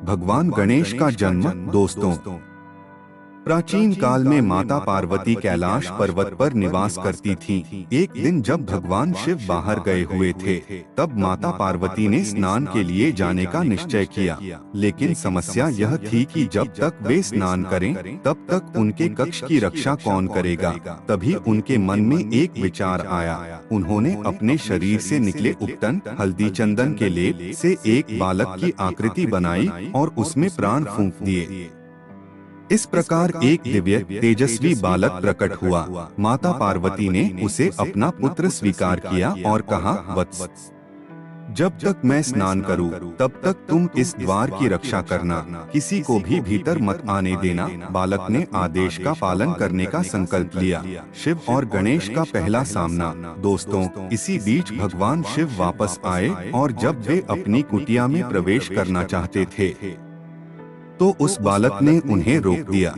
भगवान गणेश का जन्म। दोस्तों, प्राचीन काल में माता पार्वती कैलाश पर्वत पर निवास करती थीं। एक दिन जब भगवान शिव बाहर गए हुए थे, तब माता पार्वती ने स्नान के लिए जाने का निश्चय किया। लेकिन समस्या यह थी कि जब तक वे स्नान करें, तब तक उनके कक्ष की रक्षा कौन करेगा। तभी उनके मन में एक विचार आया। उन्होंने अपने शरीर से निकले उपटन, हल्दी, चंदन के लेप से एक बालक की आकृति बनाई और उसमें प्राण फूंक दिए। इस प्रकार एक दिव्य तेजस्वी बालक प्रकट हुआ। माता पार्वती ने उसे अपना पुत्र स्वीकार किया और कहा, वत्स, जब तक मैं स्नान करूं, तब तक तुम इस द्वार की रक्षा करना, किसी को भी भीतर मत आने देना। बालक ने आदेश का पालन करने का संकल्प लिया। शिव और गणेश का पहला सामना। दोस्तों, इसी बीच भगवान शिव वापस आए और जब वे अपनी कुटिया में प्रवेश करना चाहते थे, तो उस बालक ने उन्हें रोक दिया।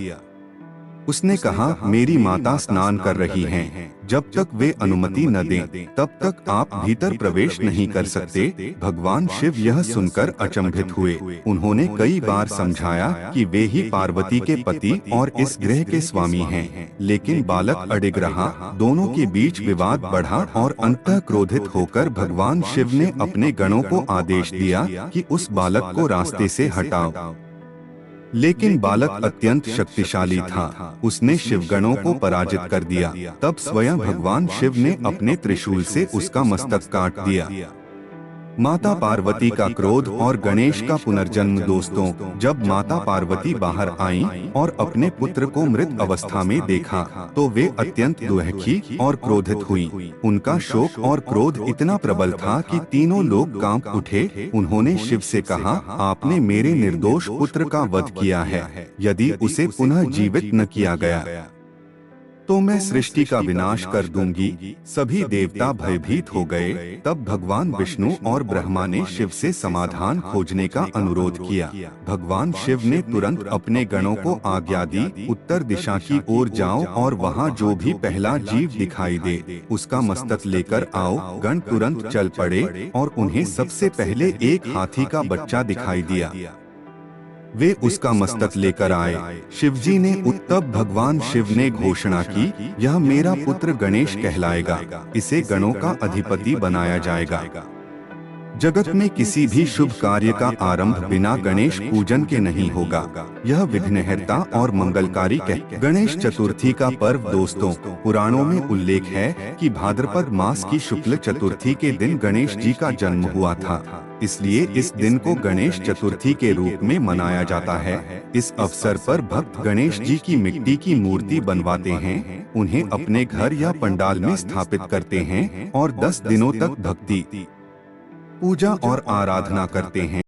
उसने कहा, मेरी माता स्नान कर रही हैं। जब तक वे अनुमति न दें, तब तक आप भीतर प्रवेश नहीं कर सकते। भगवान शिव यह सुनकर अचंभित हुए। उन्होंने कई बार समझाया कि वे ही पार्वती के पति और इस गृह के स्वामी हैं, लेकिन बालक अडिग रहा। दोनों के बीच विवाद बढ़ा और अंततः क्रोधित होकर भगवान शिव ने अपने गणों को आदेश दिया कि उस बालक को रास्ते से हटाओ। लेकिन बालक अत्यंत शक्तिशाली था। उसने शिवगणों को पराजित कर दिया। तब स्वयं भगवान शिव ने अपने त्रिशूल से उसका मस्तक काट दिया। माता पार्वती का क्रोध और गणेश का पुनर्जन्म। दोस्तों, जब माता पार्वती बाहर आईं और अपने पुत्र को मृत अवस्था में देखा, तो वे अत्यंत दुखी और क्रोधित हुईं। उनका शोक और क्रोध इतना प्रबल था कि तीनों लोग कांप उठे। उन्होंने शिव से कहा, आपने मेरे निर्दोष पुत्र का वध किया है। यदि उसे पुनः जीवित न किया गया, तो मैं सृष्टि का विनाश कर दूंगी। सभी देवता भयभीत हो गए। तब भगवान विष्णु और ब्रह्मा ने शिव से समाधान खोजने का अनुरोध किया। भगवान शिव ने तुरंत अपने गणों को आज्ञा दी, उत्तर दिशा की ओर जाओ और वहां जो भी पहला जीव दिखाई दे, उसका मस्तक लेकर आओ। गण तुरंत चल पड़े और उन्हें सबसे पहले एक हाथी का बच्चा दिखाई दिया। वे उसका मस्तक लेकर आए। शिवजी ने तब भगवान शिव ने घोषणा की, यह मेरा पुत्र गणेश कहलाएगा। इसे गणों का अधिपति बनाया जाएगा। जगत में किसी भी शुभ कार्य का आरंभ बिना गणेश पूजन के नहीं होगा। यह विघ्नहर्ता और मंगलकारी है। गणेश चतुर्थी का पर्व। दोस्तों, पुराणों में उल्लेख है कि भाद्रपद मास की शुक्ल चतुर्थी के दिन गणेश जी का जन्म हुआ था। इसलिए इस दिन को गणेश चतुर्थी के रूप में मनाया जाता है। इस अवसर पर भक्त गणेश जी की मिट्टी की मूर्ति बनवाते हैं, उन्हें अपने घर या पंडाल में स्थापित करते हैं और 10 दिनों तक भक्ति, पूजा और आराधना करते हैं।